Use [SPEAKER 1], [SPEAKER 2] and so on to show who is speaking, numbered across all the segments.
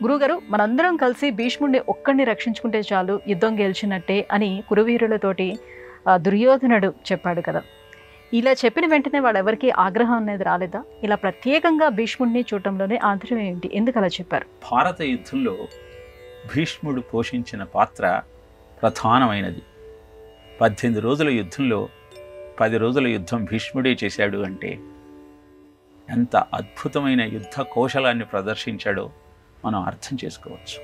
[SPEAKER 1] గురుగారు, మనందరం కలిసి భీష్ముడిని ఒక్కడిని రక్షించుకుంటే చాలు, యుద్ధం గెలిచినట్టే అని కురువీరులతోటి దుర్యోధనుడు చెప్పాడు కదా. ఇలా చెప్పిన వెంటనే వాళ్ళెవరికి ఆగ్రహం అనేది రాలేదా? ఇలా ప్రత్యేకంగా భీష్ముడిని చూడటంలోనే ఆంతర్యం ఏంటి? ఎందుకు అలా చెప్పారు?
[SPEAKER 2] భారత యుద్ధంలో భీష్ముడు పోషించిన పాత్ర ప్రధానమైనది. 18 రోజుల యుద్ధంలో 10 రోజుల యుద్ధం భీష్ముడే చేశాడు అంటే ఎంత అద్భుతమైన యుద్ధ కౌశలాన్ని ప్రదర్శించాడో మనం అర్థం చేసుకోవచ్చు.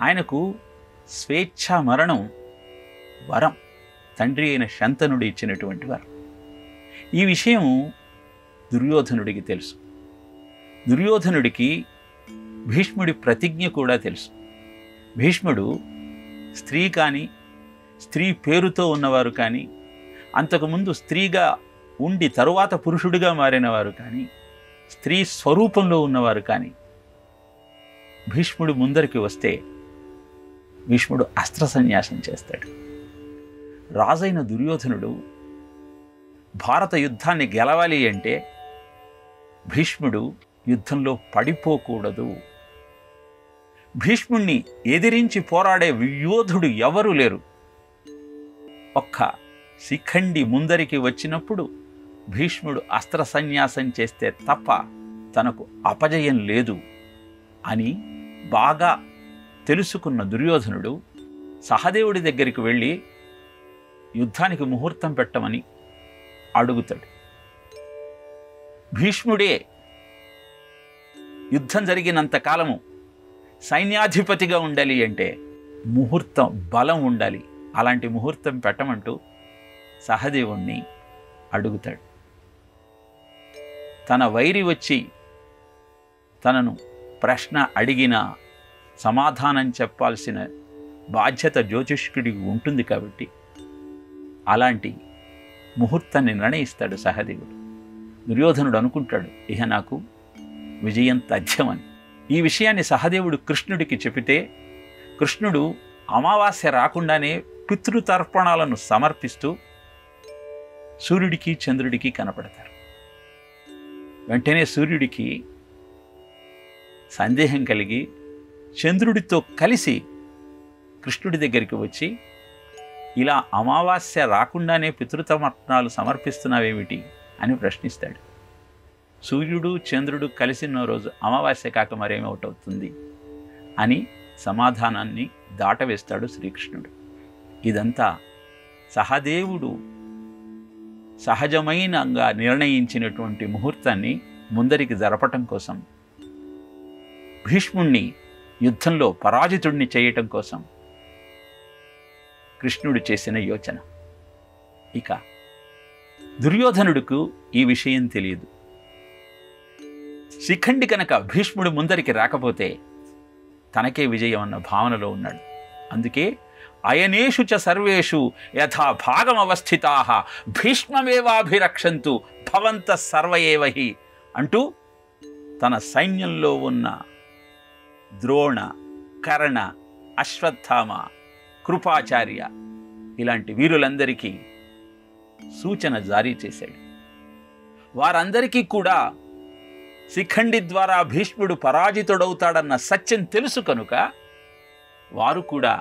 [SPEAKER 2] ఆయనకు స్వేచ్ఛా మరణం వరం, తండ్రి అయిన శంతనుడు ఇచ్చినటువంటి వరం. ఈ విషయం దుర్యోధనుడికి తెలుసు. దుర్యోధనుడికి భీష్ముడి ప్రతిజ్ఞ కూడా తెలుసు. భీష్ముడు స్త్రీ కానీ, స్త్రీ పేరుతో ఉన్నవారు కానీ, అంతకుముందు స్త్రీగా ఉండి తరువాత పురుషుడిగా మారినవారు కానీ, స్త్రీ స్వరూపంలో ఉన్నవారు కానీ భీష్ముడు ముందరికి వస్తే భీష్ముడు అస్త్ర సన్యాసం చేస్తాడు. రాజైన దుర్యోధనుడు భారత యుద్ధాన్ని గెలవాలి అంటే భీష్ముడు యుద్ధంలో పడిపోకూడదు. భీష్ముణ్ణి ఎదిరించి పోరాడే యోధుడు ఎవరూ లేరు. ఒక్క శిఖండి ముందరికి వచ్చినప్పుడు భీష్ముడు అస్త్ర సన్యాసం చేస్తే తప్ప తనకు అపజయం లేదు అని బాగా తెలుసుకున్న దుర్యోధనుడు సహదేవుడి దగ్గరికి వెళ్ళి యుద్ధానికి ముహూర్తం పెట్టమని అడుగుతాడు. భీష్ముడే యుద్ధం జరిగినంత కాలము సైన్యాధిపతిగా ఉండాలి అంటే ముహూర్తం బలం ఉండాలి. అలాంటి ముహూర్తం పెట్టమంటూ సహదేవుణ్ణి అడుగుతాడు. తన వైరి వచ్చి తనను ప్రశ్న అడిగిన సమాధానం చెప్పాల్సిన బాధ్యత జ్యోతిష్కుడికి ఉంటుంది కాబట్టి అలాంటి ముహూర్తాన్ని నిర్ణయిస్తాడు సహదేవుడు. దుర్యోధనుడు అనుకుంటాడు, ఇహ నాకు విజయం తథ్యమని. ఈ విషయాన్ని సహదేవుడు కృష్ణుడికి చెబితే కృష్ణుడు అమావాస్య రాకుండానే పితృతర్పణాలను సమర్పిస్తూ సూర్యుడికి చంద్రుడికి కనపడతారు. వెంటనే సూర్యుడికి సందేహం కలిగి చంద్రుడితో కలిసి కృష్ణుడి దగ్గరికి వచ్చి, ఇలా అమావాస్య రాకుండానే పితృతర్పణాలు సమర్పిస్తున్నావేమిటి అని ప్రశ్నిస్తాడు. సూర్యుడు చంద్రుడు కలిసిన రోజు అమావాస్య కాక మరేమవుతుంది అని సమాధానాన్ని దాటవేస్తాడు శ్రీకృష్ణుడు. ఇదంతా సహదేవుడు సహజమైనంగా నిర్ణయించినటువంటి ముహూర్తాన్ని ముందరికి జరపటం కోసం, భీష్ముణ్ణి యుద్ధంలో పరాజితుడిని చేయటం కోసం కృష్ణుడు చేసిన యోచన. ఇక దుర్యోధనుడికి ఈ విషయం తెలియదు. శిఖండి కనుక భీష్ముడు ముందరికి రాకపోతే తనకే విజయం అన్న భావనలో ఉన్నాడు. అందుకే అయనేషు చ సర్వేషు యథా భాగమవస్థితాః భీష్మమేవాభిరక్షంతు భవంత సర్వయేవహి అంటూ తన సైన్యంలో ఉన్న ద్రోణ, కర్ణ, అశ్వత్థామ, కృపాచార్య ఇలాంటి వీరులందరికీ సూచన జారీ చేశాడు. వారందరికీ కూడా శిఖండి ద్వారా భీష్ముడు పరాజితుడవుతాడన్న సత్యం తెలుసు కనుక వారు కూడా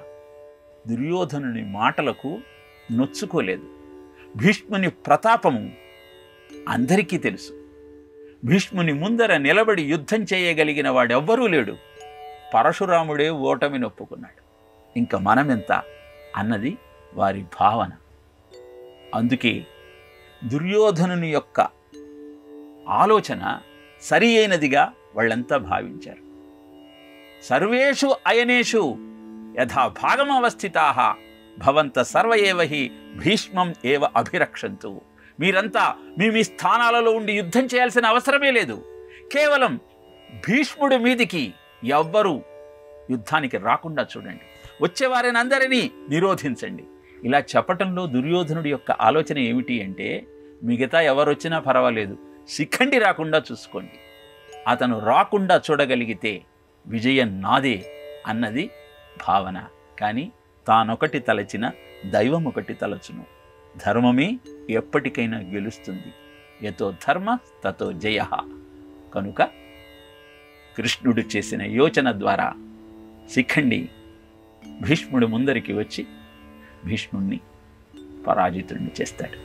[SPEAKER 2] దుర్యోధనుని మాటలకు నొచ్చుకోలేదు. భీష్ముని ప్రతాపము అందరికీ తెలుసు. భీష్ముని ముందర నిలబడి యుద్ధం చేయగలిగిన వాడెవ్వరూ లేడు. పరశురాముడే ఓటమి నొప్పుకున్నాడు, ఇంకా మనమెంత అన్నది వారి భావన. అందుకే దుర్యోధనుని యొక్క ఆలోచన సరి అయినదిగా వాళ్ళంతా భావించారు. సర్వేషు అయనేషు యథా భాగమవస్థితాః భవంత సర్వయేవహి భీష్మం ఏవ అభిరక్షంతు. మీరంతా మీ స్థానాలలో ఉండి యుద్ధం చేయాల్సిన అవసరమే లేదు. కేవలం భీష్ముడి మీదికి ఎవ్వరూ యుద్ధానికి రాకుండా చూడండి, వచ్చేవారిని అందరినీ నిరోధించండి. ఇలా చెప్పటంలో దుర్యోధనుడి యొక్క ఆలోచన ఏమిటి అంటే, మిగతా ఎవరొచ్చినా పర్వాలేదు, శిఖండి రాకుండా చూసుకోండి. అతను రాకుండా చూడగలిగితే విజయం నాదే అన్నది భావన. కానీ తానొకటి తలచిన దైవం ఒకటి తలచును. ధర్మమే ఎప్పటికైనా గెలుస్తుంది. యతో ధర్మ తతో జయ. కనుక కృష్ణుడు చేసిన యోచన ద్వారా శిఖండి భీష్ముడు ముందరికి వచ్చి భీష్ముడిని పరాజితుడిని చేస్తాడు.